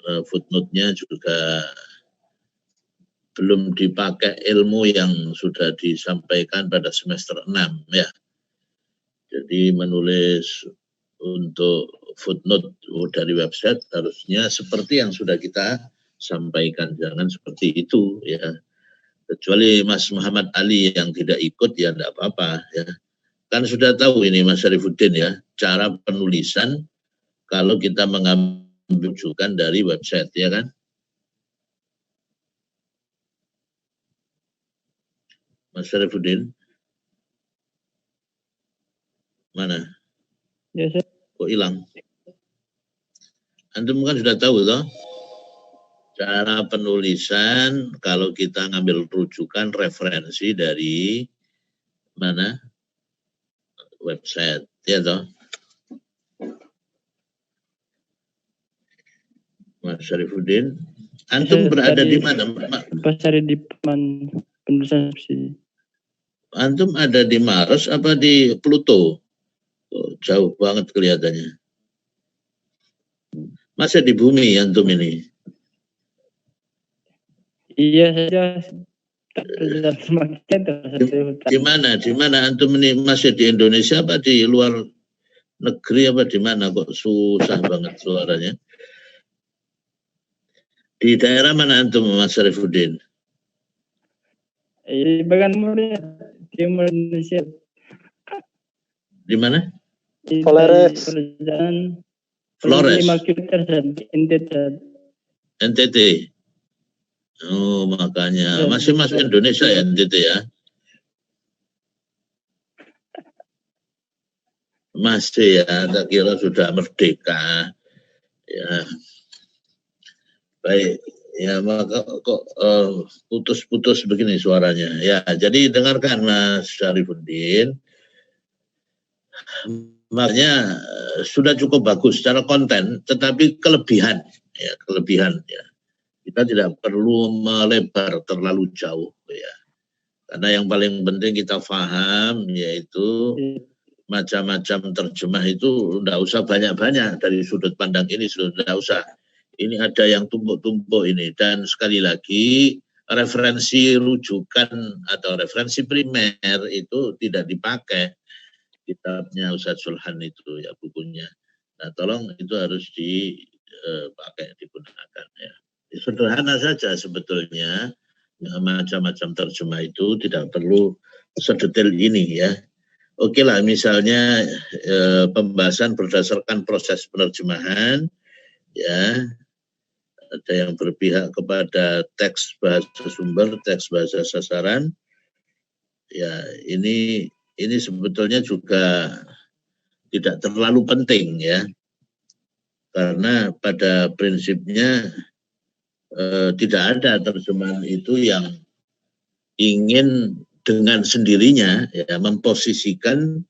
footnote-nya juga belum dipakai ilmu yang sudah disampaikan pada semester 6 ya. Jadi menulis untuk footnote dari website harusnya seperti yang sudah kita sampaikan, jangan seperti itu ya. Kecuali Mas Muhammad Ali yang tidak ikut ya tidak apa-apa ya. Kan sudah tahu ini Mas Syarifuddin ya, cara penulisan kalau kita mengambil rujukan dari website ya kan. Mas Syarifuddin mana? Ya, Sir. Kok hilang? Antum kan sudah tahu toh cara penulisan kalau kita ngambil rujukan referensi dari mana? Website ya toh. Mas Syarifuddin, antum berada di mana? Pas hari di penulisan skripsi. Antum ada di Mars apa di Pluto? Oh, jauh banget kelihatannya. Masa di bumi antum ini? Iya saja. Di mana? Di mana antum ini, masih di Indonesia apa di luar negeri apa di mana kok susah banget suaranya? Di daerah mana antum Mas Syarifuddin? Di bagian timur Indonesia. Di mana? Flores. Flores. 5 kilometer NTT. Oh, makanya masih masuk Indonesia ya NTT ya. Masih ya, tak kira sudah merdeka. Ya. Baik, ya maka kok putus-putus begini suaranya. Ya, jadi dengarkan Mas Syarifuddin. Makanya sudah cukup bagus secara konten, tetapi kelebihan ya. Kita tidak perlu melebar terlalu jauh ya. Karena yang paling penting kita paham yaitu macam-macam terjemah itu tidak usah banyak-banyak dari sudut pandang ini, sudah usah. Ini ada yang tumpuk-tumpuk ini, dan sekali lagi referensi rujukan atau referensi primer itu tidak dipakai. Kitabnya Ustadz Sulhan itu ya, bukunya. Nah tolong itu harus dipakai, digunakan ya. Sederhana saja sebetulnya, macam-macam terjemah itu tidak perlu sedetail ini ya. Oke lah, misalnya pembahasan berdasarkan proses penerjemahan ya, ada yang berpihak kepada teks bahasa sumber, teks bahasa sasaran ya. Ini sebetulnya juga tidak terlalu penting ya, karena pada prinsipnya tidak ada terjemahan itu yang ingin dengan sendirinya ya memposisikan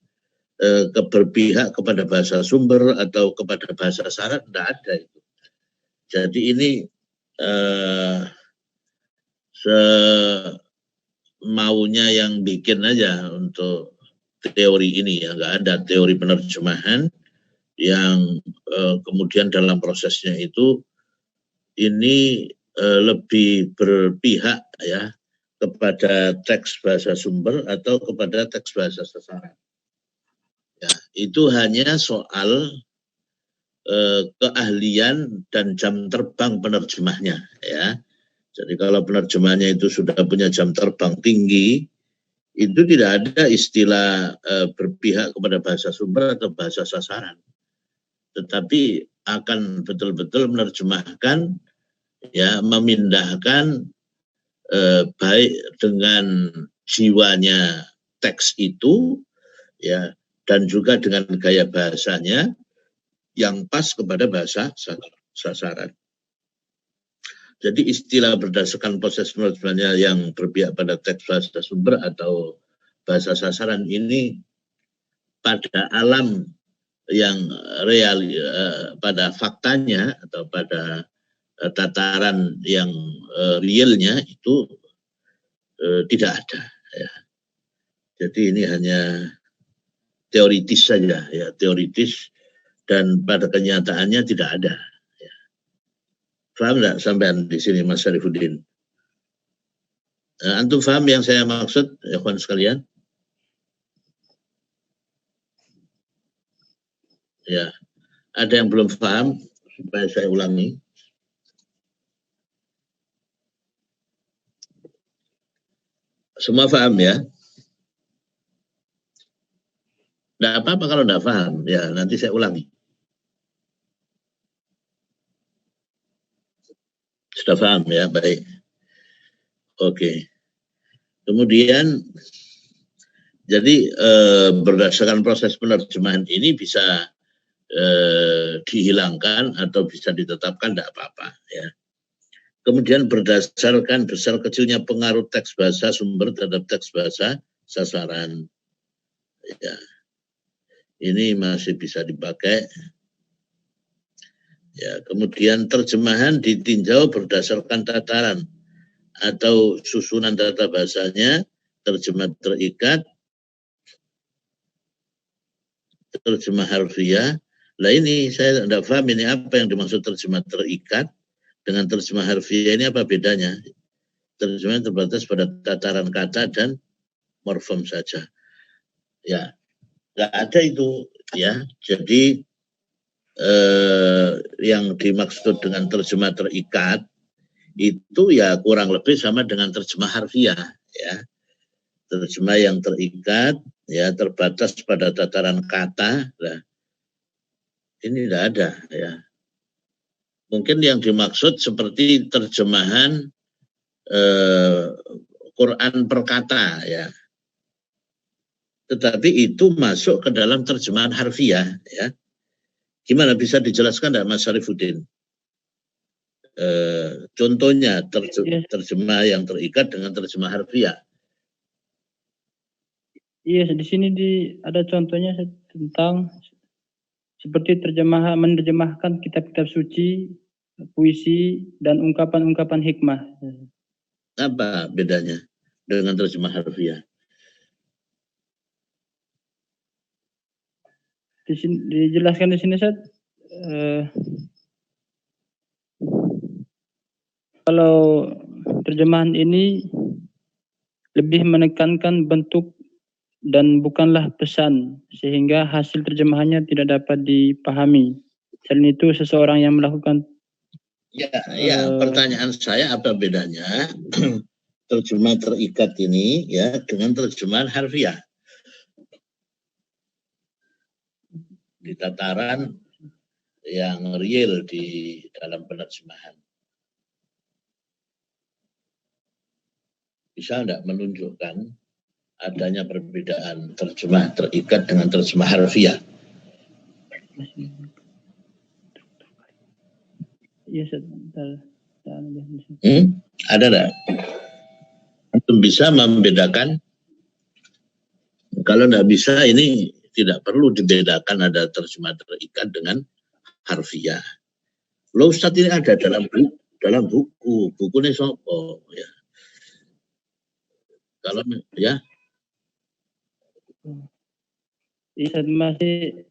berpihak kepada bahasa sumber atau kepada bahasa syarat, tidak ada itu. Jadi ini semaunya yang bikin aja untuk teori ini ya, nggak ada teori penerjemahan yang kemudian dalam prosesnya itu ini lebih berpihak ya kepada teks bahasa sumber atau kepada teks bahasa sasaran. Ya, itu hanya soal keahlian dan jam terbang penerjemahnya ya. Jadi kalau penerjemahnya itu sudah punya jam terbang tinggi, itu tidak ada istilah berpihak kepada bahasa sumber atau bahasa sasaran. Tetapi akan betul-betul menerjemahkan ya, memindahkan baik dengan jiwanya teks itu ya, dan juga dengan gaya bahasanya yang pas kepada bahasa sasaran. Jadi istilah berdasarkan proses penerjemahannya yang berpihak pada teks bahasa sumber atau bahasa sasaran ini pada alam yang real, pada faktanya atau pada tataran yang realnya itu tidak ada ya. Jadi ini hanya teoritis saja ya, teoritis, dan pada kenyataannya tidak ada ya. Paham nggak sampean di sini Mas Syarifuddin? Antum paham yang saya maksud, ya kawan sekalian? Ya, ada yang belum paham supaya saya ulangi. Semua paham ya? Tidak apa-apa kalau tidak paham, ya nanti saya ulangi. Sudah paham ya, baik. Oke. Kemudian, jadi berdasarkan proses penerjemahan ini bisa dihilangkan atau bisa ditetapkan, tidak apa-apa ya. Kemudian berdasarkan besar kecilnya pengaruh teks bahasa sumber terhadap teks bahasa sasaran. Ya. Ini masih bisa dipakai. Ya, kemudian terjemahan ditinjau berdasarkan tataran atau susunan tata bahasanya, terjemah terikat, terjemah harfiah. Lah ini saya tidak paham ini apa yang dimaksud terjemah terikat dengan terjemah harfiah, ini apa bedanya? Terjemahan terbatas pada tataran kata dan morfem saja. Ya, nggak ada itu ya. Jadi yang dimaksud dengan terjemah terikat itu ya kurang lebih sama dengan terjemah harfiah ya. Terjemah yang terikat ya, terbatas pada tataran kata. Nah, ini tidak ada ya. Mungkin yang dimaksud seperti terjemahan Quran per kata ya. Tetapi itu masuk ke dalam terjemahan harfiah ya. Gimana bisa dijelaskan tidak Mas Syarifuddin? Contohnya terjemah yang terikat dengan terjemah harfiah. Iya, di sini ada contohnya tentang seperti menerjemahkan kitab-kitab suci, puisi, dan ungkapan-ungkapan hikmah. Apa bedanya dengan terjemah harfiah? Dijelaskan di sini, Ustaz. Kalau terjemahan ini lebih menekankan bentuk dan bukanlah pesan, sehingga hasil terjemahannya tidak dapat dipahami. Selain itu, seseorang yang melakukan pertanyaan saya apa bedanya terjemah terikat ini ya dengan terjemahan harfiah di tataran yang real di dalam penerjemahan? Bisa tidak menunjukkan adanya perbedaan terjemah terikat dengan terjemah harfiah? Iya, sebentar. Ada enggak? Untuk bisa membedakan? Kalau enggak bisa, ini tidak perlu dibedakan ada terjemah terikat dengan harfiah. Loh Ustaz, ini ada dalam buku bukunya sopo ya. Kalau ya. Iya, masih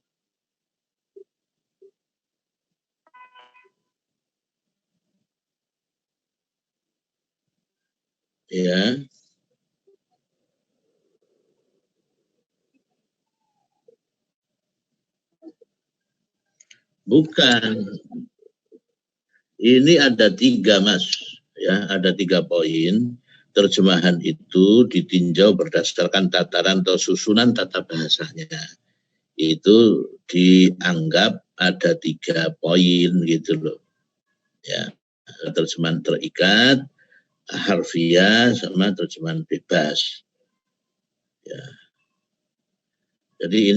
Ya. Bukan. Ini ada 3 Mas, ya ada 3 poin. Terjemahan itu ditinjau berdasarkan tataran atau susunan tata bahasanya. Itu dianggap ada 3 poin gitu loh. Ya, terjemahan terikat, harfiah, sama terjemahan bebas. Ya. Jadi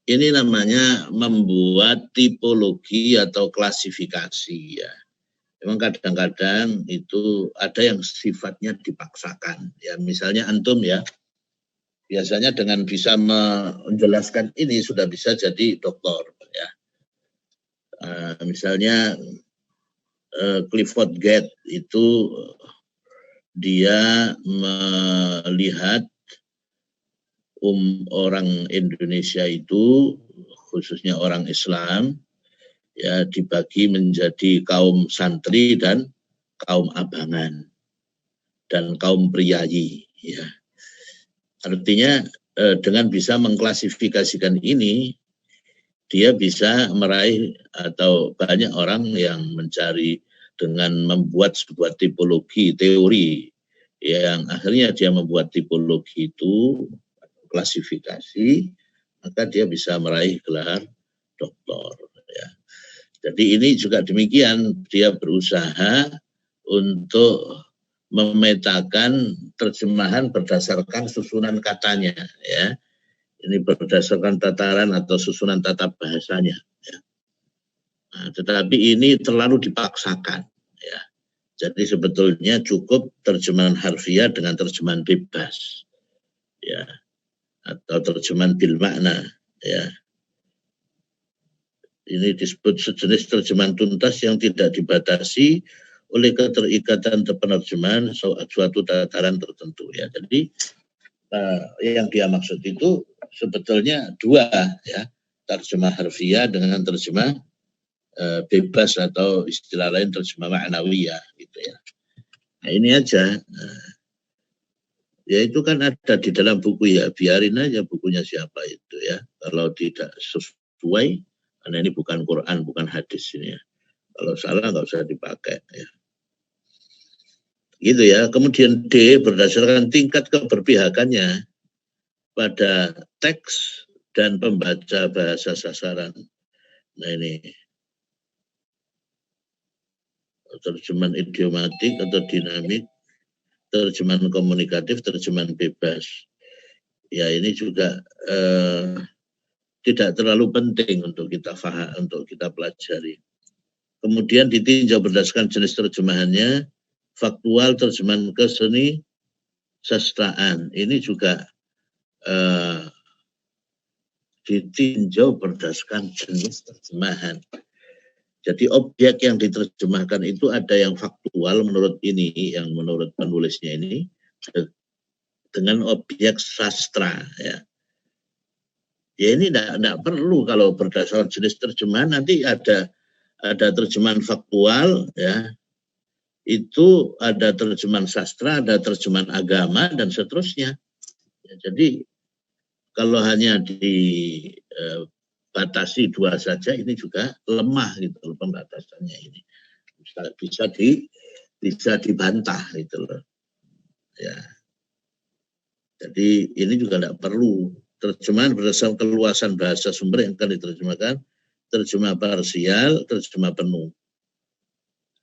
ini namanya membuat tipologi atau klasifikasi ya. Memang kadang-kadang itu ada yang sifatnya dipaksakan. Ya, misalnya antum ya, biasanya dengan bisa menjelaskan ini sudah bisa jadi doktor. Ya. Misalnya Clifford Gate itu dia melihat orang Indonesia itu, khususnya orang Islam, ya dibagi menjadi kaum santri dan kaum abangan dan kaum priayi, ya. Artinya dengan bisa mengklasifikasikan ini, dia bisa meraih atau banyak orang yang mencari dengan membuat sebuah tipologi teori yang akhirnya dia membuat tipologi itu klasifikasi, maka dia bisa meraih gelar doktor, ya. Jadi ini juga demikian, dia berusaha untuk memetakan terjemahan berdasarkan susunan katanya, ya. Ini berdasarkan tataran atau susunan tata bahasanya, ya. Nah, tetapi ini terlalu dipaksakan, ya. Jadi sebetulnya cukup terjemahan harfiah dengan terjemahan bebas, ya, atau terjemahan bil makna, ya. Ini disebut sejenis terjemahan tuntas yang tidak dibatasi oleh keterikatan penerjemahan suatu tataran tertentu, ya. Jadi yang dia maksud itu sebetulnya dua, ya, terjemah harfiah dengan terjemah bebas atau istilah lain terjemah ma'nawiyah, gitu, ya. Nah ini aja, ya itu kan ada di dalam buku, ya biarin aja bukunya siapa itu, ya. Kalau tidak sesuai, karena ini bukan Quran, bukan hadis ini, ya. Kalau salah nggak usah dipakai, ya. Gitu, ya. Kemudian D, berdasarkan tingkat keberpihakannya pada teks dan pembaca bahasa sasaran. Nah ini terjemahan idiomatik atau dinamik, terjemahan komunikatif, terjemahan bebas. Ya ini juga tidak terlalu penting untuk kita faham, untuk kita pelajari. Kemudian ditinjau berdasarkan jenis terjemahannya, faktual, terjemahan ke seni sastraan. Ini juga ditinjau berdasarkan jenis terjemahan. Jadi objek yang diterjemahkan itu ada yang faktual menurut ini, yang menurut penulisnya ini, dengan objek sastra, ya. Ya ini tidak perlu kalau berdasarkan jenis terjemahan, nanti ada terjemahan faktual, ya. Itu ada terjemahan sastra, ada terjemahan agama dan seterusnya. Ya, jadi kalau hanya dibatasi dua saja, ini juga lemah gitu pembatasannya ini. Bisa dibantah gitu loh, ya. Jadi ini juga tidak perlu. Terjemahan berdasarkan keluasan bahasa sumber yang akan diterjemahkan, terjemah parsial, terjemah penuh.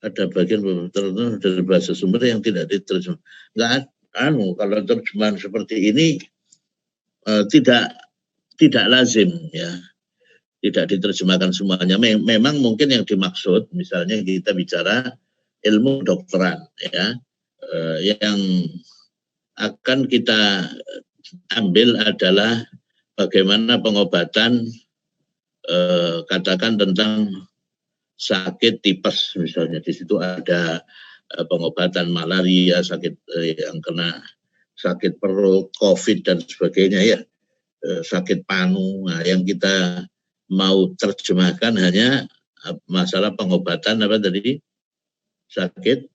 Ada bagian tertentu dari bahasa sumber yang tidak diterjemah. Enggak, kalau terjemahan seperti ini tidak lazim, ya, tidak diterjemahkan semuanya. Memang mungkin yang dimaksud, misalnya kita bicara ilmu dokteran, ya, yang akan kita ambil adalah bagaimana pengobatan, katakan tentang sakit tipes misalnya. Di situ ada pengobatan malaria, sakit yang kena sakit perut, COVID dan sebagainya, ya, sakit panu. Nah, yang kita mau terjemahkan hanya masalah pengobatan apa tadi, sakit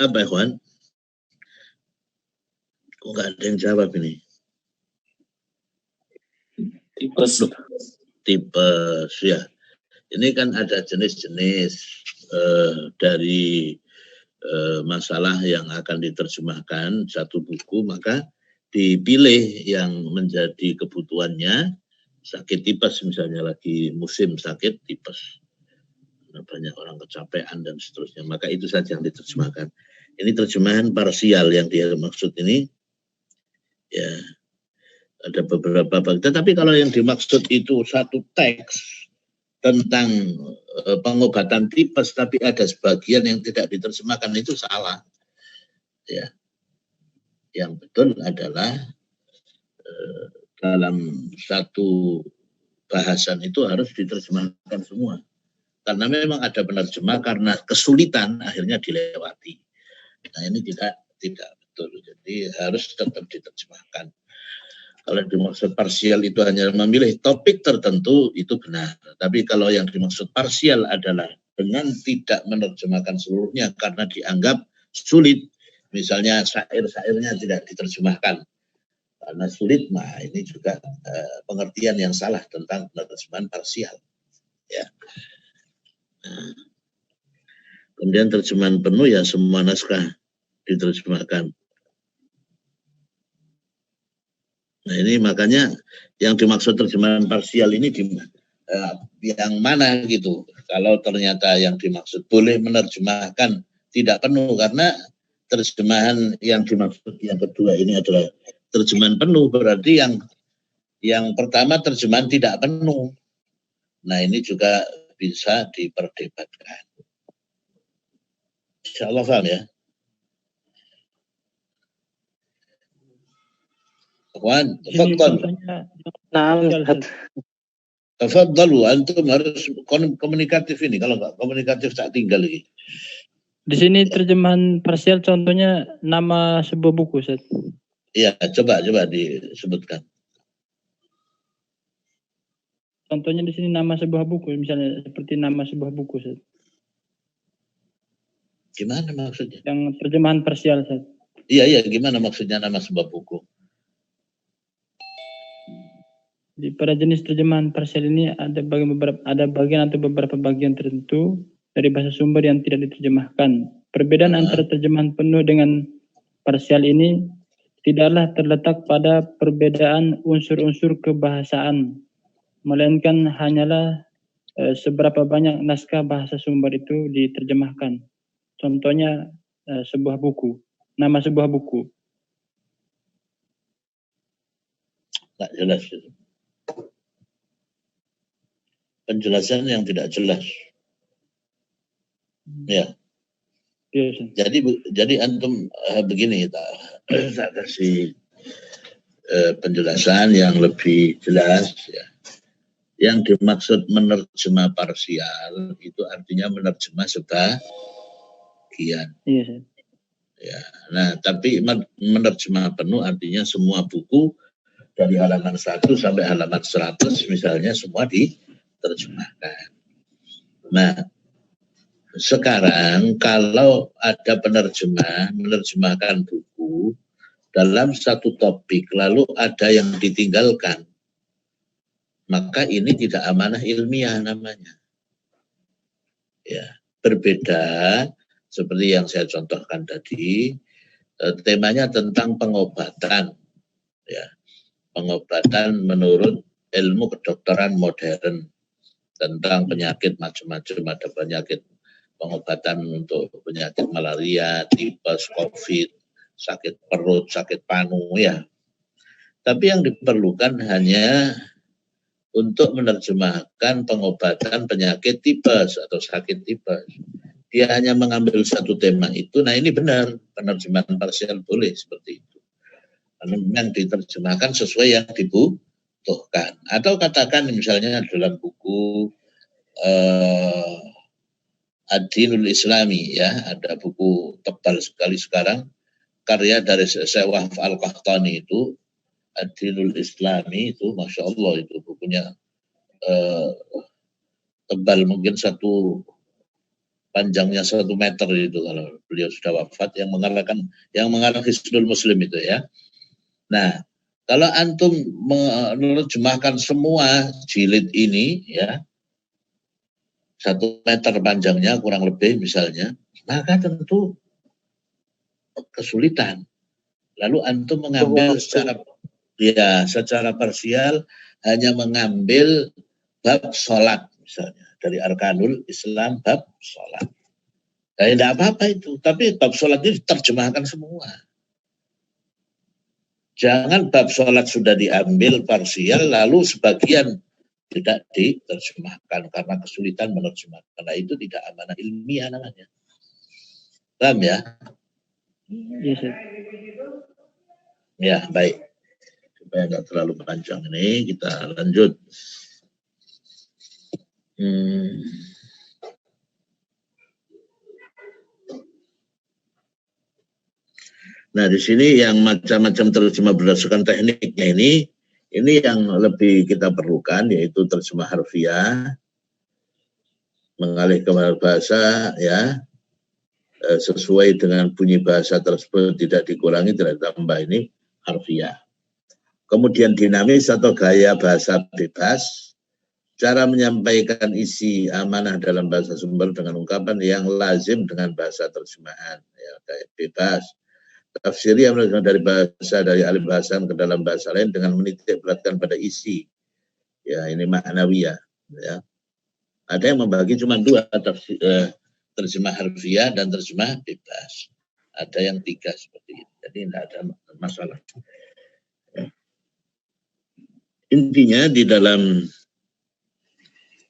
apa, Ikhwan? Kok nggak ada yang jawab ini? Tipes, ya. Ini kan ada jenis-jenis dari masalah yang akan diterjemahkan satu buku, maka dipilih yang menjadi kebutuhannya. Sakit tipes misalnya, lagi musim sakit tipes, banyak orang kecapean dan seterusnya, maka itu saja yang diterjemahkan. Ini terjemahan parsial yang dia maksud ini, ya. Ada beberapa bab. Tetapi kalau yang dimaksud itu satu teks tentang pengobatan tipes, tapi ada sebagian yang tidak diterjemahkan, itu salah, ya. Yang betul adalah dalam satu bahasan itu harus diterjemahkan semua. Karena memang ada penerjemah karena kesulitan akhirnya dilewati. Nah ini tidak betul. Jadi harus tetap diterjemahkan. Kalau dimaksud parsial itu hanya memilih topik tertentu, itu benar. Tapi kalau yang dimaksud parsial adalah dengan tidak menerjemahkan seluruhnya karena dianggap sulit, misalnya syair-syairnya tidak diterjemahkan karena sulit, nah ini juga pengertian yang salah tentang penerjemahan parsial. Ya. Nah, kemudian terjemahan penuh ya semua naskah diterjemahkan. Nah ini makanya yang dimaksud terjemahan parsial ini yang mana gitu. Kalau ternyata yang dimaksud boleh menerjemahkan tidak penuh, karena terjemahan yang dimaksud yang kedua ini adalah terjemahan penuh, berarti yang pertama terjemahan tidak penuh. Nah ini juga bisa diperdebatkan. Insya Allah paham ya. Kawan, tafadhalu, antum harus komunikatif ini. Kalau nggak komunikatif tak tinggal lagi. Di sini terjemahan parsial contohnya nama sebuah buku, Ustaz. Iya, coba disebutkan. Contohnya di sini nama sebuah buku, misalnya seperti nama sebuah buku, Ustaz. Gimana maksudnya? Yang terjemahan parsial, Ustaz. Iya, gimana maksudnya nama sebuah buku? Di pada jenis terjemahan parsial ini ada bagian atau beberapa bagian tertentu dari bahasa sumber yang tidak diterjemahkan. Perbedaan antara terjemahan penuh dengan parsial ini tidaklah terletak pada perbedaan unsur-unsur kebahasaan, melainkan hanyalah seberapa banyak naskah bahasa sumber itu diterjemahkan. Contohnya sebuah buku, nama sebuah buku. Nggak jelas itu. Penjelasan yang tidak jelas. Ya. Yes. Jadi antum begini, saya kasih penjelasan yang lebih jelas ya. Yang dimaksud menerjemah parsial itu artinya menerjemah sebagian. Yes. Ya. Nah, tapi menerjemah penuh artinya semua buku dari halaman 1 sampai halaman 100 misalnya semua diterjemahkan. Nah, sekarang kalau ada menerjemahkan buku dalam satu topik lalu ada yang ditinggalkan, maka ini tidak amanah ilmiah namanya. Ya, berbeda seperti yang saya contohkan tadi, temanya tentang pengobatan, ya, pengobatan menurut ilmu kedokteran modern tentang penyakit macam-macam, ada penyakit pengobatan untuk penyakit malaria, tipes, COVID, sakit perut, sakit panu ya. Tapi yang diperlukan hanya untuk menerjemahkan pengobatan penyakit tipes atau sakit tipes. Dia hanya mengambil satu tema itu. Nah ini benar, penerjemahan parsial boleh seperti itu. Yang diterjemahkan sesuai yang dibutuhkan. Atau katakan misalnya dalam buku Ad-Dinul Islami ya, ada buku tebal sekali sekarang karya dari Syekh Wahf Al-Qahtani itu, Ad-Dinul Islami itu Masya Allah itu bukunya tebal mungkin panjangnya 1 meter itu kalau beliau sudah wafat, yang mengarang Hisnul Muslim itu ya. Nah, kalau antum menerjemahkan semua jilid ini ya, 1 meter panjangnya kurang lebih misalnya, maka tentu kesulitan. Lalu antum mengambil secara parsial hanya mengambil bab sholat misalnya dari Arkanul Islam bab sholat. Nah, tidak apa-apa itu, tapi bab sholat itu diterjemahkan semua. Jangan bab sholat sudah diambil parsial lalu sebagian tidak diterjemahkan karena kesulitan menerjemahkan. Nah, itu tidak amanah ilmiah namanya. Paham ya? Yes. Ya, baik. Supaya nggak terlalu panjang ini, kita lanjut. Nah, di sini yang macam-macam terjemah berdasarkan tekniknya ini yang lebih kita perlukan, yaitu terjemah harfiah, mengalih ke bahasa ya, sesuai dengan bunyi bahasa tersebut, tidak dikurangi, tidak ditambah, ini harfiah. Kemudian dinamis atau gaya bahasa bebas, cara menyampaikan isi amanah dalam bahasa sumber dengan ungkapan yang lazim dengan bahasa terjemahan, ya, gaya bebas. Tafsiri yang dari bahasa dari alif bahasan ke dalam bahasa lain dengan menitik beratkan pada isi, ya ini maknawiyah, ya. Ada yang membagi cuma dua, terjemah harfiah dan terjemah bebas. Ada yang tiga seperti itu, jadi tidak ada masalah. Ya. Intinya di dalam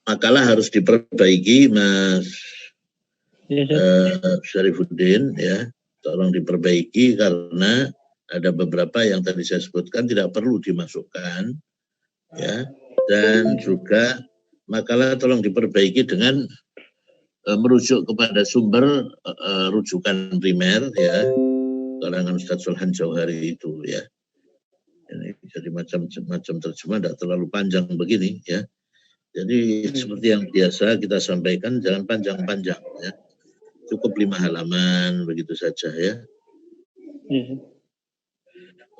makalah harus diperbaiki, Mas Syarifuddin, ya. Tolong diperbaiki karena ada beberapa yang tadi saya sebutkan tidak perlu dimasukkan, ya. Dan juga makalah tolong diperbaiki dengan merujuk kepada sumber rujukan primer, ya, karangan Ustadz Sulhan Jauhari itu, ya. Ini jadi macam-macam terjemah, tidak terlalu panjang begini, ya. Jadi seperti yang biasa kita sampaikan, jangan panjang-panjang, ya. Cukup 5 halaman begitu saja, ya.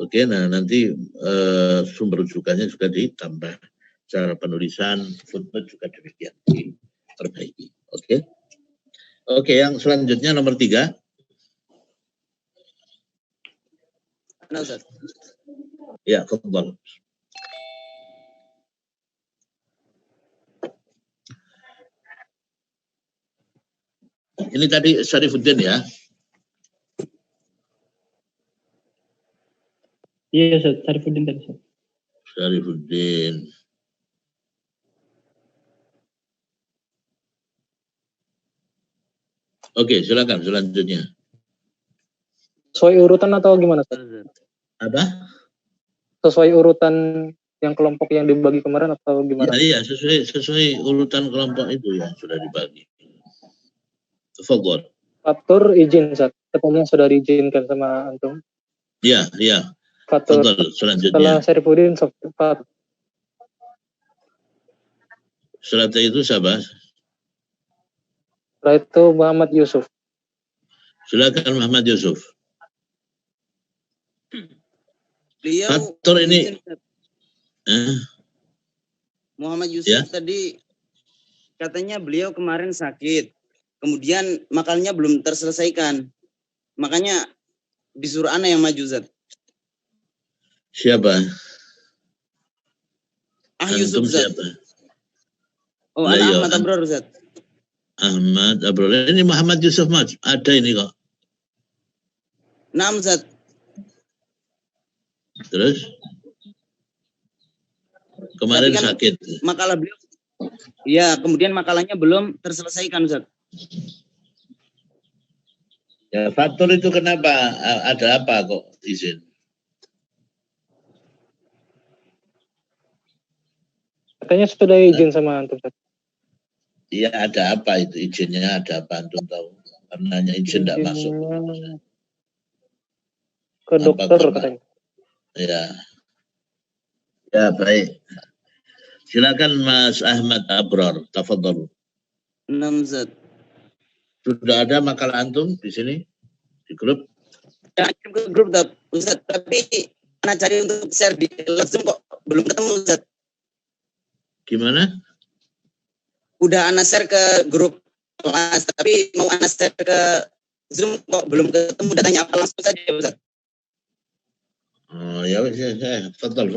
Oke, nah nanti sumber rujukannya juga ditambah, cara penulisan footnote juga demikian diperbaiki. Oke. Oke, yang selanjutnya nomor 3. Ya, kembali. Ini tadi Syarifuddin, ya. Iya, Ustaz. Syarifuddin tadi, Ustaz. Syarifuddin. Oke, silakan selanjutnya. Sesuai urutan atau gimana, Ustaz? Apa? Sesuai urutan yang kelompok yang dibagi kemarin atau gimana? Iya, sesuai urutan kelompok itu yang sudah dibagi. Tafadhol. Fatur izin, Ustaz. Katanya sudah diizinkan sama antum. Iya, iya. Fatur selanjutnya. setelah Syarifuddin, Fatur. Setelah itu siapa? Setelah itu Muhammad Yusuf. Silakan Muhammad Yusuf. Beliau Fatur ini Muhammad Yusuf, ya? Tadi katanya beliau kemarin sakit, kemudian makalnya belum terselesaikan, makanya disuruh ana yang maju, Zat. Siapa? Yusuf, Zat. Siapa? Oh, ana Ahmad Abror, Zat. Ahmad Abror. Ini Muhammad Yusuf, Mas. Ada ini kok. Naam, Zat. Terus? Kemarin kan sakit. Makalah beliau, ya, kemudian makalahnya belum terselesaikan, Ustaz. Ya, faktor itu kenapa? Ada apa kok izin? Katanya sudah izin sama antum, Ustaz. Iya, ada apa itu izinnya? Ada apa antum tahu? Karenanya izin tidak masuk. Ke dokter katanya. Ya. Ya, baik. Silakan Mas Ahmad Abror, tafadhol. Namzat. Sudah ada makalah antum di sini di grup? Ya, ke grup Ustaz, tapi anak cari untuk share di langsung kok belum ketemu, Ustaz. Gimana? Udah anak share ke grup kelas, tapi mau anak share ke Zoom kok belum ketemu, datanya apa langsung saja, Ustaz. Oh, ya, fadhal.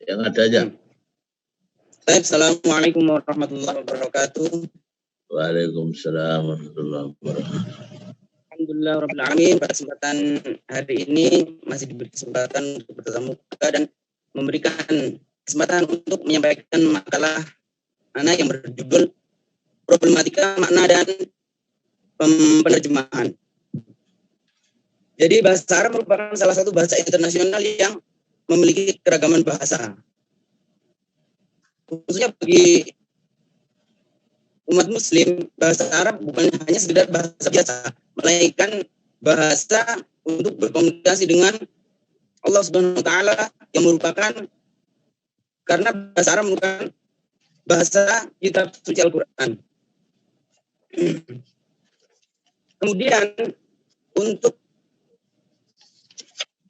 Yang ada aja. Assalamualaikum warahmatullahi wabarakatuh. Waalaikumsalam warahmatullahi wabarakatuh. Alhamdulillah rabbil alamin, pada kesempatan hari ini masih diberi kesempatan untuk bertemu dan memberikan kesempatan untuk menyampaikan makalah anak yang berjudul Problematika Makna dan Penerjemahan. Jadi bahasa Arab merupakan salah satu bahasa internasional yang memiliki keragaman bahasa. Khususnya bagi umat muslim, bahasa Arab bukan hanya sekedar bahasa biasa, melainkan bahasa untuk berkomunikasi dengan Allah Subhanahu wa taala yang merupakan, karena bahasa Arab merupakan bahasa kitab suci Al-Qur'an. Kemudian untuk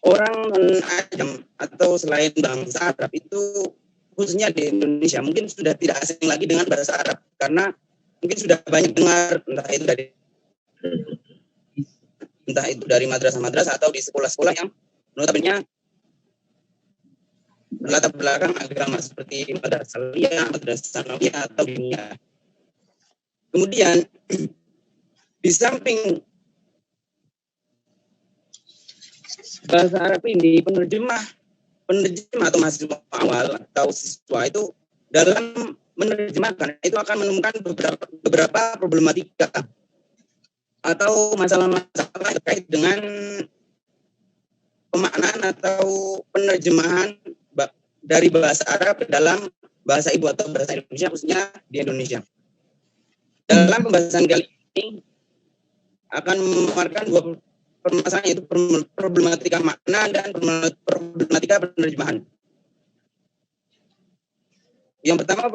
orang non-Ajam atau selain bangsa Arab itu, khususnya di Indonesia, mungkin sudah tidak asing lagi dengan bahasa Arab, karena mungkin sudah banyak dengar entah itu dari madrasah-madrasah atau di sekolah-sekolah yang notabene berlatar belakang agama seperti madrasah Aliyah, madrasah Sanawiyah atau Diniyah. Kemudian di samping bahasa Arab ini, penerjemah atau mahasiswa awal atau siswa itu dalam menerjemahkan itu akan menemukan beberapa problematika atau masalah-masalah terkait dengan pemaknaan atau penerjemahan dari bahasa Arab dalam bahasa ibu atau bahasa Indonesia, khususnya di Indonesia. Dalam pembahasan kali ini akan memaparkan dua permasalahan, yaitu problematika makna dan problematika penerjemahan. Yang pertama,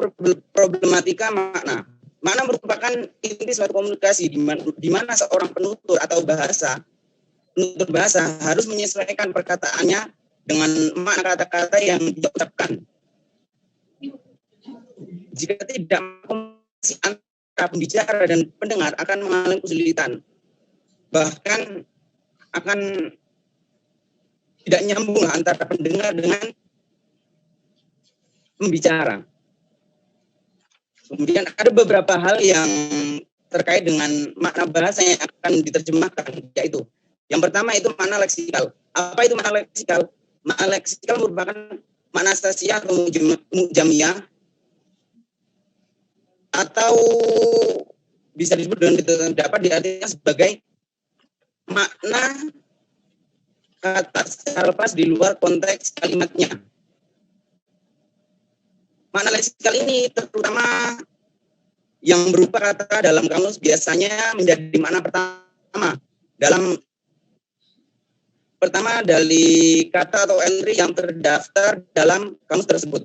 problematika makna. Makna merupakan inti suatu komunikasi di mana seorang penutur bahasa harus menyesuaikan perkataannya dengan makna kata-kata yang diucapkan. Jika tidak, komunikasi antara pembicara dan pendengar akan mengalami kesulitan. Bahkan akan tidak nyambung antara pendengar dengan pembicara. Kemudian ada beberapa hal yang terkait dengan makna bahasa yang akan diterjemahkan, yaitu yang pertama itu makna leksikal. Apa itu makna leksikal? Makna leksikal merupakan makna stasiah atau mujamiyah, atau bisa disebut dengan dapat diartikan sebagai makna kata secara lepas di luar konteks kalimatnya. Makna leksikal ini terutama yang berupa kata dalam kamus biasanya menjadi makna pertama dari kata atau entry yang terdaftar dalam kamus tersebut.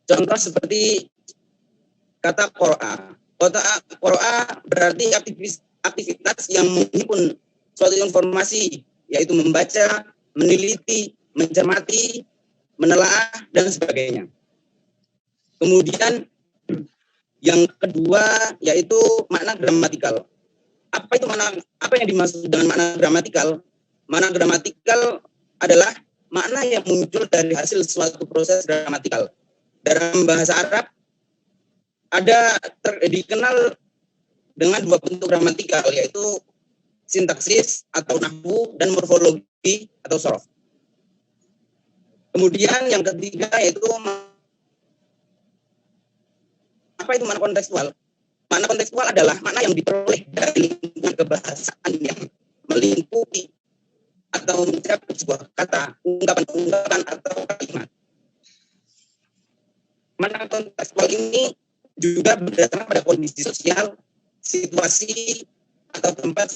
Contoh seperti kata qoro'a. Qoro'a berarti aktivitas yang menghimpun suatu informasi, yaitu membaca, meneliti, mencermati, menelaah, dan sebagainya. Kemudian yang kedua yaitu makna gramatikal. Apa yang dimaksud dengan makna gramatikal? Makna gramatikal adalah makna yang muncul dari hasil suatu proses gramatikal. Dalam bahasa Arab dikenal dengan dua bentuk gramatikal, yaitu sintaksis atau nahwu dan morfologi atau sorof. Kemudian yang ketiga yaitu apa itu makna kontekstual? Makna kontekstual adalah makna yang diperoleh dari lingkungan kebahasaan yang melingkupi atau mencakup sebuah kata, ungkapan atau kalimat. Makna kontekstual ini juga berdasarkan pada kondisi sosial, situasi atau tempat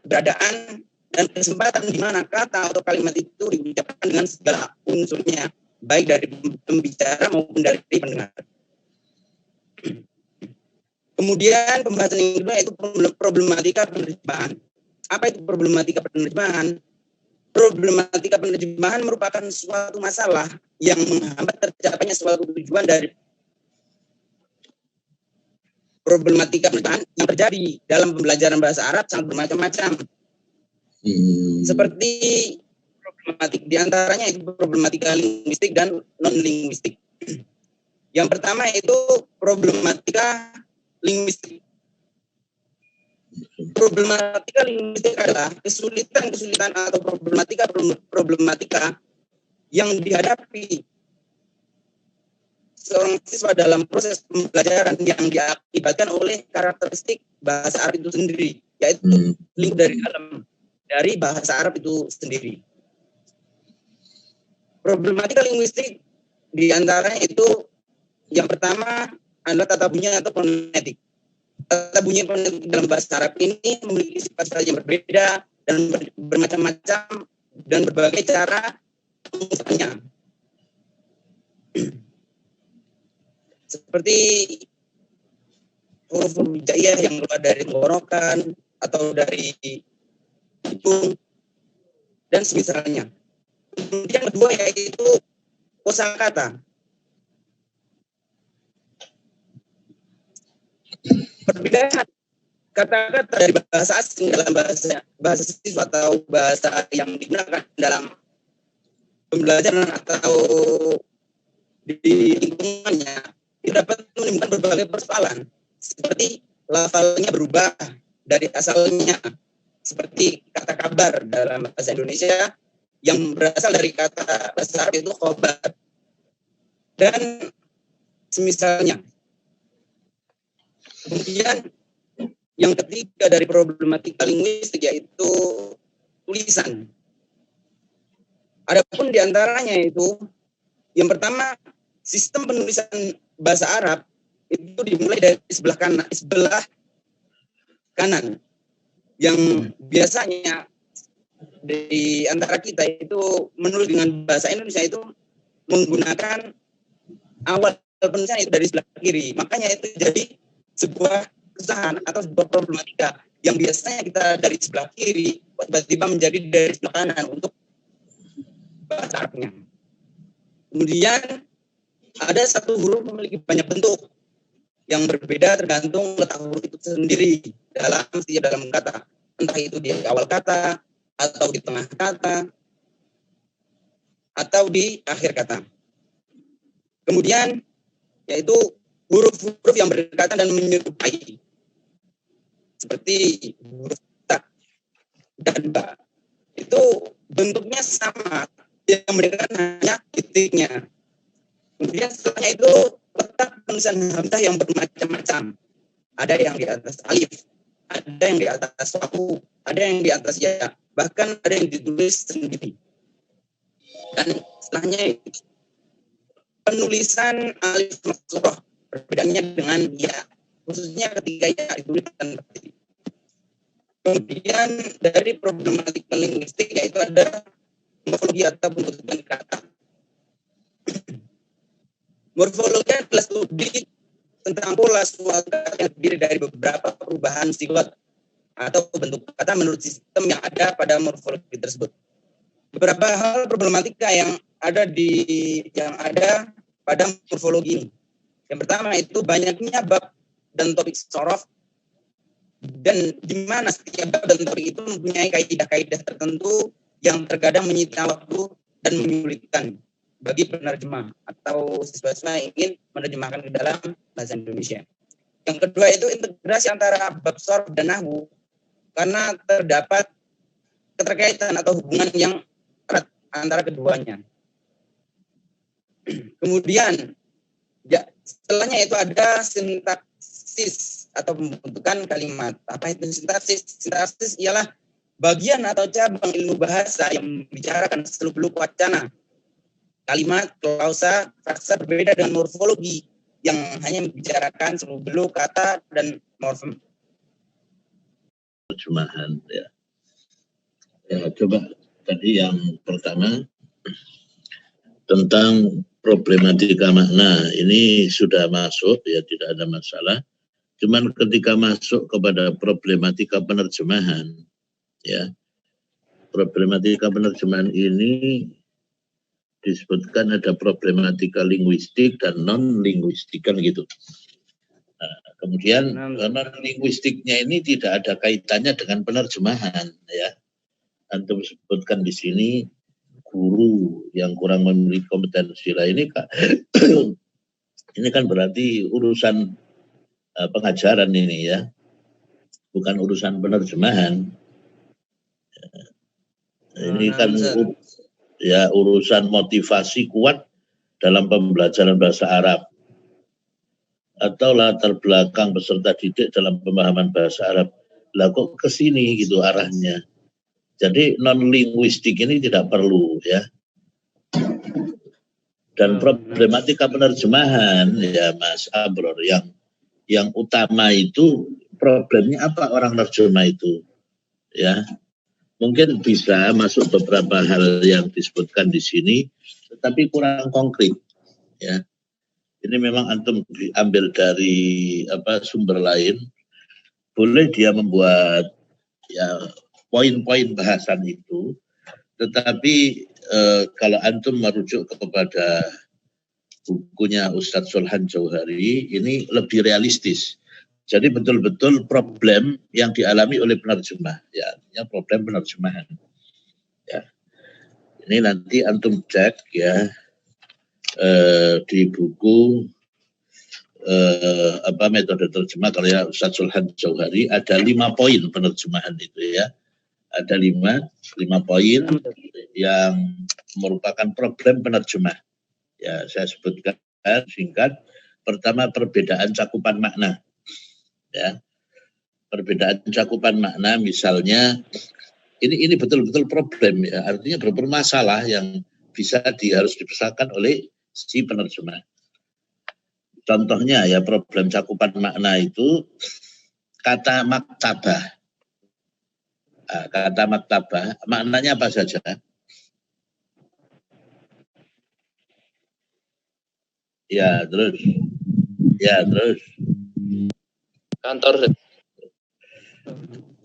keberadaan dan kesempatan di mana kata atau kalimat itu diucapkan dengan segala unsurnya, baik dari pembicara maupun dari pendengar. Kemudian pembahasan yang kedua yaitu problematika penerjemahan. Apa itu problematika penerjemahan? Problematika penerjemahan merupakan suatu masalah yang menghambat tercapainya suatu tujuan dari problematika penerjemahan yang terjadi dalam pembelajaran bahasa Arab sangat bermacam-macam. Seperti problematik, diantaranya itu problematika linguistik dan non-linguistik. Yang pertama itu problematika linguistik. Problematika linguistik adalah kesulitan atau problematika yang dihadapi seorang siswa dalam proses pembelajaran yang diakibatkan oleh karakteristik bahasa Arab itu sendiri, yaitu lingkup dari dalam dari bahasa Arab itu sendiri. Problematika linguistik diantaranya itu yang pertama adalah tata bunyi atau fonetik. Tata bunyi fonetik dalam bahasa Arab ini memiliki sifat yang berbeda dan bermacam-macam dan berbagai cara mengungkapkannya. Seperti huruf hijaiyah yang keluar dari tenggorokan atau dari hidung dan semisalnya. Kemudian kedua yaitu kosakata. Perbedaan kata-kata dari bahasa asing dalam bahasa siswa atau bahasa yang digunakan dalam pembelajaran atau di lingkungannya itu dapat menimbulkan berbagai persoalan, seperti lafalnya berubah dari asalnya, seperti kata kabar dalam bahasa Indonesia yang berasal dari kata bahasa Arab itu khobar dan semisalnya. Kemudian yang ketiga dari problematika linguistik yaitu tulisan. Adapun diantaranya itu yang pertama, sistem penulisan bahasa Arab itu dimulai dari sebelah kanan yang biasanya di antara kita itu menulis dengan bahasa Indonesia itu menggunakan awal penulisan itu dari sebelah kiri. Makanya itu jadi sebuah kesusahan atau sebuah problematika yang biasanya kita dari sebelah kiri tiba-tiba menjadi dari sebelah kanan untuk bahasa Arabnya. Kemudian ada satu huruf memiliki banyak bentuk yang berbeda tergantung letak huruf itu sendiri dalam kata, entah itu di awal kata atau di tengah kata atau di akhir kata. Kemudian yaitu huruf-huruf yang berdekatan dan menyerupai, seperti huruf ta dan ba. Itu bentuknya sama, yang berdekatan hanya titiknya. Kemudian setelahnya itu letak penulisan hamzah yang bermacam-macam. Ada yang di atas alif, ada yang di atas wawu, ada yang di atas ya, bahkan ada yang ditulis sendiri. Dan setelahnya penulisan alif maksurah, perbedaannya dengan ya, khususnya ketika ya ditulis tanpa titik. Kemudian dari problematika linguistik yaitu ada morfologi atau bentukan kata. Morfologi adalah studi tentang pola suatu kata yang terdiri dari beberapa perubahan silat atau bentuk kata menurut sistem yang ada pada morfologi tersebut. Beberapa hal problematika yang ada pada morfologi ini. Yang pertama itu banyaknya bab dan topik sorof, dan di mana setiap bab dan topik itu mempunyai kaidah-kaidah tertentu yang terkadang menyita waktu dan menyulitkan bagi penerjemah atau siswa-siswa yang ingin menerjemahkan ke dalam bahasa Indonesia. Yang kedua itu integrasi antara bab sorof dan nahwu, karena terdapat keterkaitan atau hubungan yang erat antara keduanya. Kemudian ya, setelahnya itu ada sintaksis atau pembentukan kalimat. Apa itu sintaksis? Sintaksis ialah bagian atau cabang ilmu bahasa yang membicarakan seluk-beluk wacana, kalimat, klausa, frasa berbeda dengan morfologi yang hanya membicarakan seluk-beluk kata dan morfem. Terjemahan ya. Ya, coba tadi yang pertama tentang problematika makna ini sudah masuk ya, tidak ada masalah. Cuman ketika masuk kepada problematika penerjemahan ya, problematika penerjemahan ini disebutkan ada problematika linguistik dan non linguistik kan gitu. Nah, kemudian non linguistiknya ini tidak ada kaitannya dengan penerjemahan ya. Antum sebutkan di sini guru yang kurang memiliki kompetensi lah ini ini kan berarti urusan pengajaran ini ya, bukan urusan penerjemahan. Ini kan ya urusan motivasi kuat dalam pembelajaran bahasa Arab atau latar belakang peserta didik dalam pemahaman bahasa Arab. Lah kok ke sini gitu arahnya. Jadi non linguistik ini tidak perlu ya. Dan problematika penerjemahan ya Mas Abror yang utama itu problemnya apa orang nerjemah itu ya. mungkin bisa masuk beberapa hal yang disebutkan di sini, tetapi kurang konkret. Ya, ini memang antum diambil dari sumber lain. Boleh dia membuat ya poin-poin bahasan itu, tetapi kalau antum merujuk kepada bukunya Ustadz Solhan Jauhari, ini lebih realistis. Jadi betul-betul problem yang dialami oleh penerjemah, ya, artinya problem penerjemahan. Ya, ini nanti antum cek ya di buku metode terjemah karya Ustadz Solhan Jauhari, ada 5 poin penerjemahan itu ya, ada 5 poin yang merupakan problem penerjemah. Ya, saya sebutkan singkat. Pertama, perbedaan cakupan makna. Ya, perbedaan cakupan makna, misalnya ini betul-betul problem ya, artinya bermasalah yang bisa harus dibesarkan oleh si penerjemah. Contohnya ya, problem cakupan makna itu kata maktabah. Nah, kata maktabah maknanya apa saja? Ya, terus Kantor.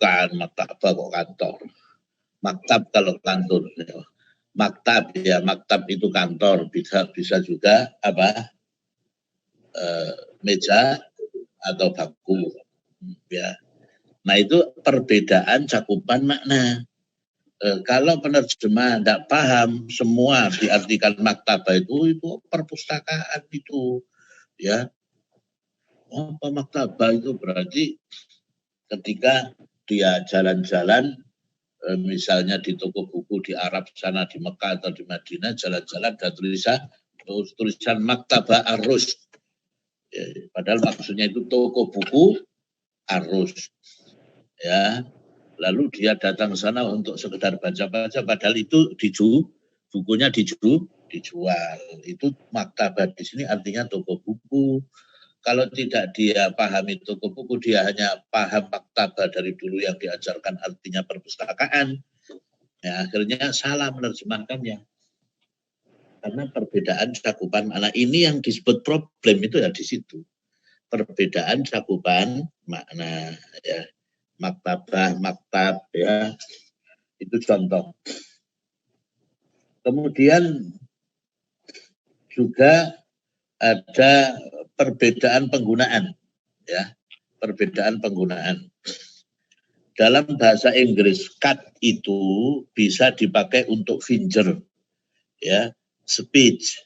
Bukan maktabah kok kantor. Maktab kalau kantor. Maktab ya, maktab itu kantor, bisa juga meja atau baku ya. Nah, itu perbedaan cakupan makna. Kalau penerjemah tidak paham semua diartikan maktabah itu perpustakaan itu ya. Apa maktabah itu berarti ketika dia jalan-jalan, misalnya di toko buku di Arab sana, di Mekah atau di Madinah, jalan-jalan ada tulisan maktabah Arus. Ya, padahal maksudnya itu toko buku Arus. Ya, lalu dia datang sana untuk sekedar baca-baca, padahal itu bukunya dijual. Itu maktabah di sini artinya toko buku. Kalau tidak dia pahami toko buku, dia hanya paham maktabah dari dulu yang diajarkan artinya perpustakaan. Ya, akhirnya salah menerjemahkannya. Karena perbedaan cakupan makna ini yang disebut problem itu ya di situ. Perbedaan cakupan makna ya. Maktabah, maktab ya. Itu contoh. Kemudian juga ada perbedaan penggunaan ya, perbedaan penggunaan. Dalam bahasa Inggris cut itu bisa dipakai untuk finger ya, speech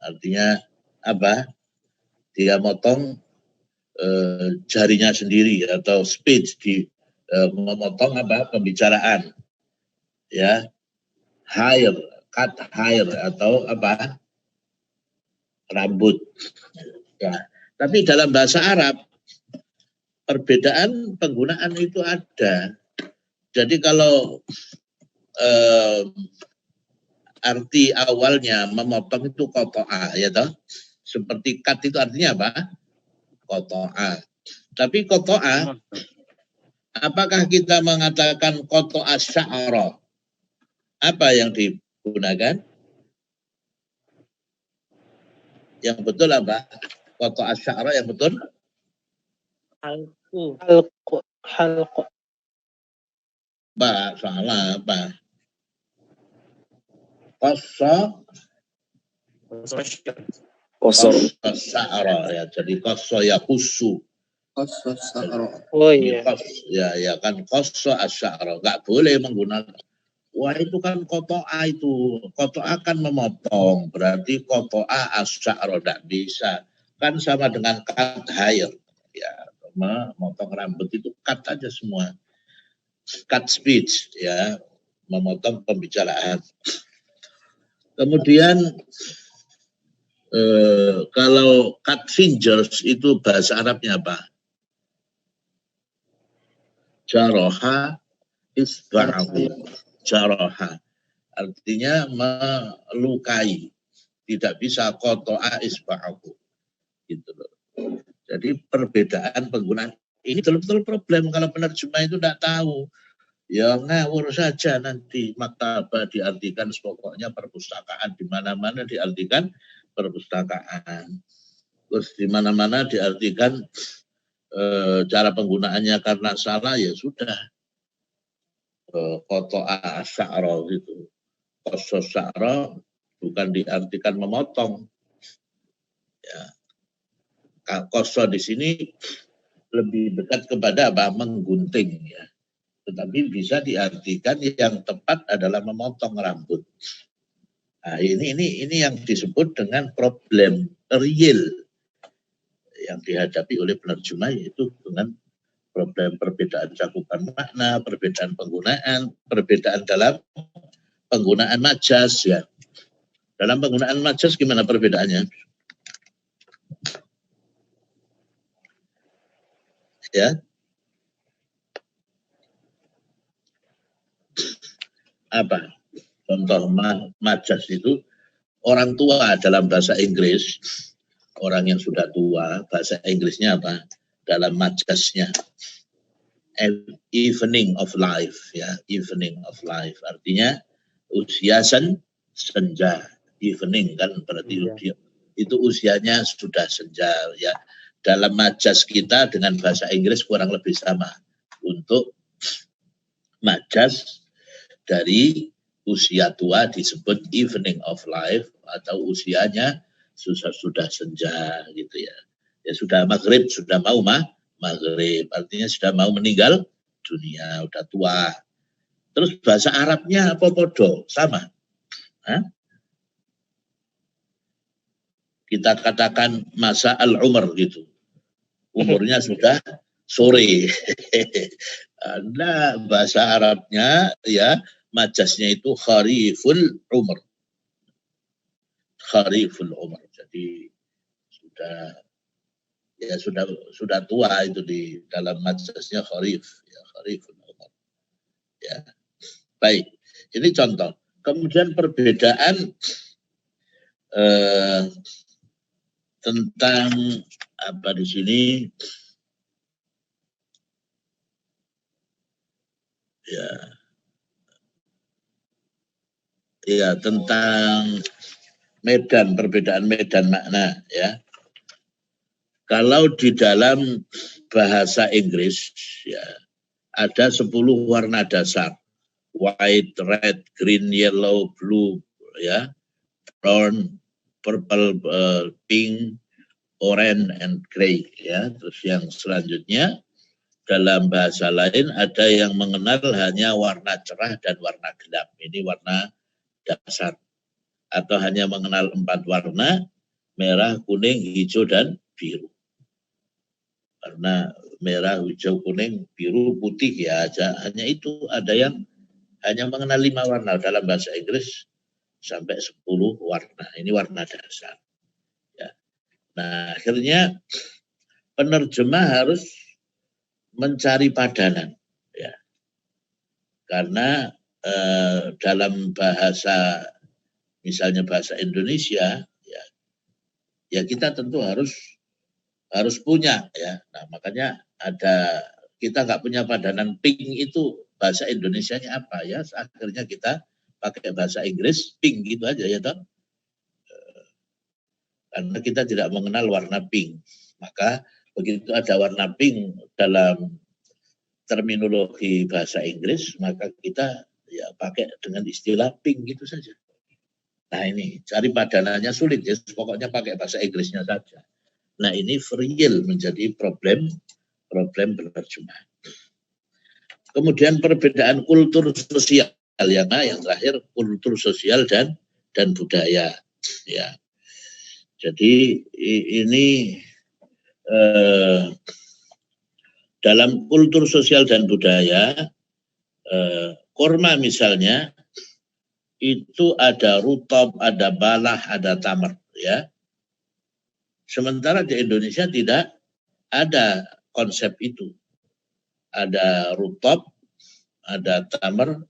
artinya apa, dia motong jarinya sendiri, atau speech memotong pembicaraan ya, hair, cut hair atau rambut ya. Tapi dalam bahasa Arab perbedaan penggunaan itu ada. Jadi kalau arti awalnya memotong itu koto'a ya toh, seperti cut itu artinya apa? Koto'a. Tapi koto'a, apakah kita mengatakan koto'a sya'ra? Apa yang digunakan? Yang betul apa? Koto'a sya'ra yang betul? Halqu. Pak, salah apa? Koso sya'ra ya, jadi koso ya kusu. Oh iya. Ya kan koso asy'ara, nggak boleh menggunakan. Wah itu kan koto'a itu, koto'a kan memotong, berarti koto'a asy'ara nggak bisa. Kan sama dengan cut hair, ya memotong rambut itu cut aja semua. Cut speech ya, memotong pembicaraan. Kemudian kalau cut fingers itu bahasa Arabnya apa? Jaroha isba'ahu. Jaroha artinya melukai, tidak bisa koto'a isba'ahu gitu loh. Jadi perbedaan penggunaan ini betul-betul problem kalau penerjemah itu tidak tahu Ya ngawur saja nanti maktabah diartikan pokoknya perpustakaan, di mana-mana diartikan perpustakaan. Terus di mana-mana diartikan cara penggunaannya karena salah ya sudah. Koto'a sya'ra gitu. Kosos sya'ra bukan diartikan memotong. Ya. Koso di sini lebih dekat kepada apa? Menggunting ya. Tetapi bisa diartikan yang tepat adalah memotong rambut. Nah, ini yang disebut dengan problem real yang dihadapi oleh penerjemah, yaitu dengan problem perbedaan cakupan makna, perbedaan penggunaan, perbedaan dalam penggunaan majas ya. Dalam penggunaan majas gimana perbedaannya? Ya. Apa? Contoh majas itu orang tua dalam bahasa Inggris, orang yang sudah tua, bahasa Inggrisnya apa? Dalam majasnya, evening of life, ya, evening of life, artinya usia senja, evening kan berarti itu usianya sudah senja, ya. Dalam majas kita dengan bahasa Inggris kurang lebih sama. Untuk majas dari usia tua disebut evening of life atau usianya sudah senja gitu ya. Ya sudah maghrib, sudah mau maghrib, artinya sudah mau meninggal dunia, udah tua. Terus bahasa Arabnya apa podo? Sama. Hah? Kita katakan masa al-umr gitu. Umurnya sudah sore. Nah, bahasa Arabnya ya majasnya itu khariful umr. Khariful umr. Jadi sudah tua itu di dalam majasnya kharif, ya khariful umr. Ya. Baik. Ini contoh. Kemudian perbedaan tentang apa di sini? Ya tentang medan, perbedaan medan makna ya. Kalau di dalam bahasa Inggris ya ada 10 warna dasar. White, red, green, yellow, blue ya. Brown, purple, pink, orange and gray ya. Terus yang selanjutnya dalam bahasa lain ada yang mengenal hanya warna cerah dan warna gelap. Ini warna dasar. Atau hanya mengenal 4 warna, merah, kuning, hijau, dan biru. Karena merah, hijau, kuning, biru, putih ya hanya itu. Ada yang hanya mengenal 5 warna dalam bahasa Inggris sampai 10 warna. Ini warna dasar. Ya. Nah, akhirnya penerjemah harus mencari padanan. Ya. Karena dalam bahasa misalnya bahasa Indonesia ya kita tentu harus punya ya. Nah, makanya kita nggak punya padanan pink itu bahasa Indonesianya apa ya? Akhirnya kita pakai bahasa Inggris pink gitu aja ya toh. Karena kita tidak mengenal warna pink. Maka begitu ada warna pink dalam terminologi bahasa Inggris, maka kita ya pakai dengan istilah pink gitu saja. Nah ini cari padanannya sulit ya, pokoknya pakai bahasa Inggrisnya saja. Nah ini real menjadi problem penerjemahan. Kemudian perbedaan kultur sosial yang terakhir kultur sosial dan budaya. Ya, jadi ini dalam kultur sosial dan budaya, korma misalnya itu ada rutab, ada balah, ada tamar, ya. Sementara di Indonesia tidak ada konsep itu. Ada rutab, ada tamar,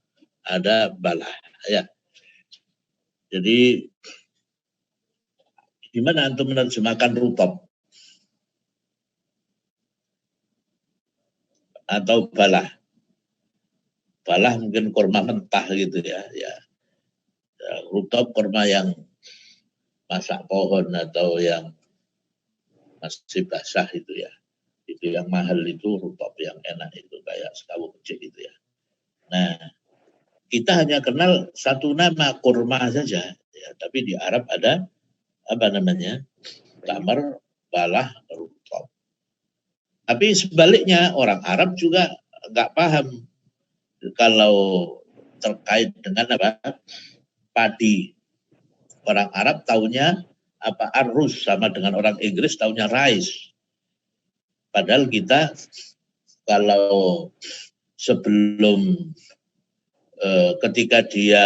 ada balah, ya. Jadi gimana untuk menerjemahkan rutab atau balah? balah mungkin kurma mentah gitu ya. Rutop kurma yang masak pohon atau yang masih basah itu ya. Itu yang mahal itu rutop, yang enak itu kayak sekawu kecil itu ya. Nah, kita hanya kenal satu nama kurma saja ya, tapi di Arab ada apa namanya? Tamar, balah, rutop. Tapi sebaliknya orang Arab juga nggak paham kalau terkait dengan apa? Padi. Orang Arab taunya apa arus, sama dengan orang Inggris taunya rice. Padahal kita kalau sebelum ketika dia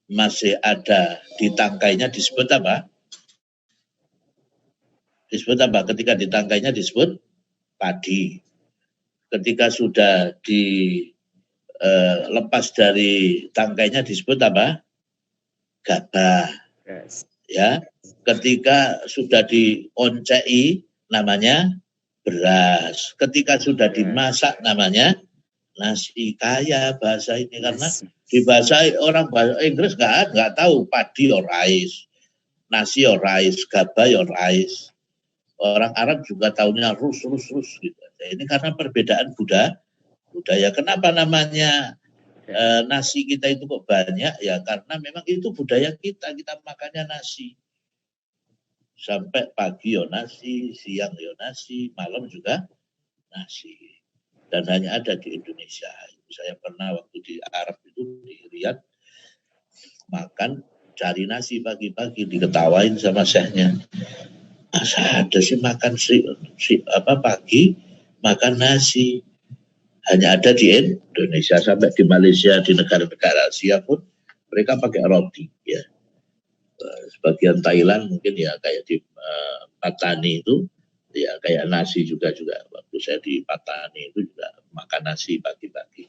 masih ada di tangkainya disebut apa? Disebut apa? Ketika di tangkainya disebut padi. Ketika sudah dilepas dari tangkainya disebut apa? Gabah. Ya, ketika sudah dioncei namanya beras. Ketika sudah dimasak namanya nasi. Kaya bahasa ini karena di bahasa orang bahasa Inggris nggak tahu padi or rice, nasi or rice, gabah or rice. Orang Arab juga tahunya rus gitu. Nah, ini karena perbedaan budaya. Kenapa namanya nasi kita itu kok banyak? Ya karena memang itu budaya kita makannya nasi. Sampai pagi yo nasi, siang yo nasi, malam juga nasi. Dan hanya ada di Indonesia. Saya pernah waktu di Arab itu di Riyadh makan cari nasi pagi-pagi, diketawain sama syekhnya. Masa ada sih makan pagi makan nasi? Hanya ada di Indonesia, sampai di Malaysia, di negara-negara Asia pun mereka pakai roti ya. Sebagian Thailand mungkin ya kayak di Patani itu ya kayak nasi juga waktu saya di Patani itu juga makan nasi pagi-pagi.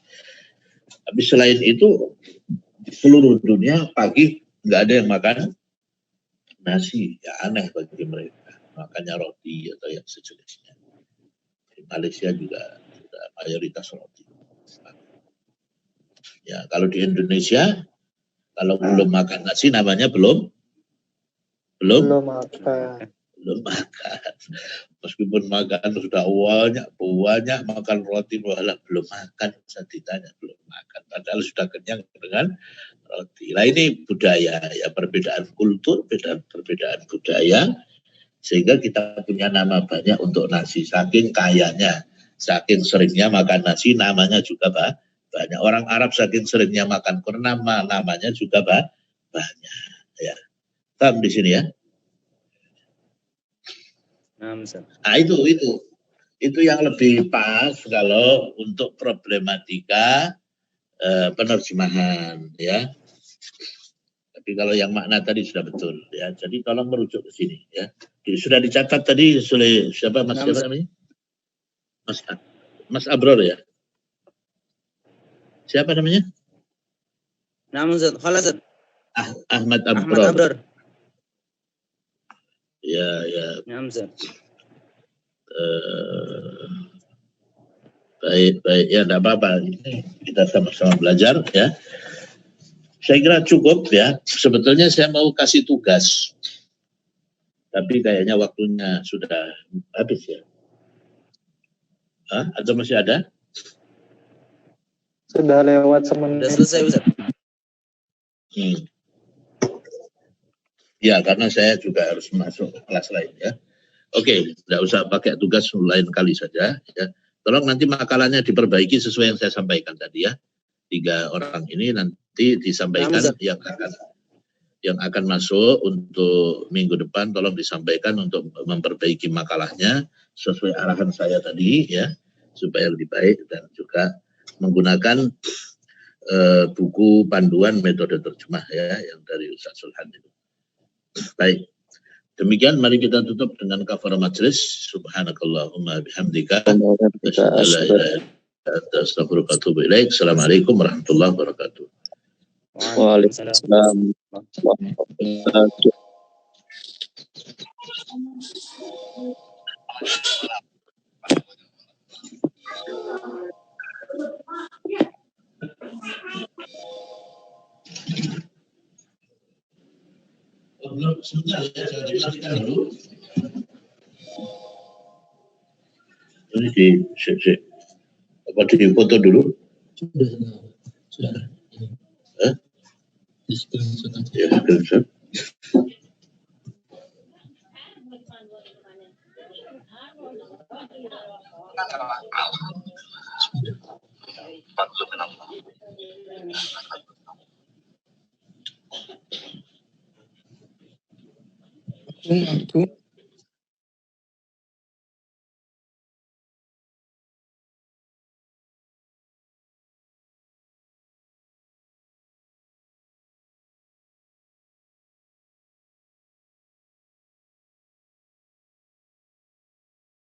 Tapi selain itu di seluruh dunia pagi nggak ada yang makan nasi, ya aneh bagi mereka, makannya roti atau yang sejenisnya. Di Malaysia juga mayoritas roti. Ya kalau di Indonesia kalau belum makan nasi namanya belum makan. Meskipun makan sudah banyak makan roti, malah belum makan. Saya ditanya belum makan, padahal sudah kenyang dengan roti. Nah ini budaya ya, perbedaan kultur, perbedaan budaya, sehingga kita punya nama banyak untuk nasi. Saking kayanya, saking seringnya makan nasi, namanya juga banyak. Orang Arab saking seringnya makan kurma, namanya juga banyak. Ya, paham di sini ya. Nah itu yang lebih pas kalau untuk problematika penerjemahan ya. Tapi kalau yang makna tadi sudah betul ya. Jadi tolong merujuk ke sini ya. Sudah dicatat tadi oleh siapa Mas siapa namanya? Mas Abror ya. Siapa namanya? Ahmad Abror. Ya. Baik ya, tidak apa-apa. Kita sama-sama belajar ya. Saya kira cukup ya. Sebetulnya saya mau kasih tugas, tapi kayaknya waktunya sudah habis ya. Atau masih ada? Sudah lewat semenit. Sudah selesai Ustaz. Ya, karena saya juga harus masuk kelas lain ya. Oke, tidak usah pakai tugas lain kali saja ya. Tolong nanti makalahnya diperbaiki sesuai yang saya sampaikan tadi ya. 3 orang ini nanti disampaikan yang akan masuk untuk minggu depan, tolong disampaikan untuk memperbaiki makalahnya sesuai arahan saya tadi ya, supaya lebih baik, dan juga menggunakan buku panduan metode terjemah ya yang dari Ustaz Sulhan itu. Baik. Demikian, mari kita tutup dengan kafarah majelis. Subhanakallahumma bihamdika Assalamualaikum warahmatullahi wabarakatuh. Waalaikumsalam warahmatullahi wabarakatuh. Belum, sebentar ya, jangan dimatikan dulu. Ini apa di foto dulu? Sudah. Hah? Di screenshot aja. Ya, screenshot. Aku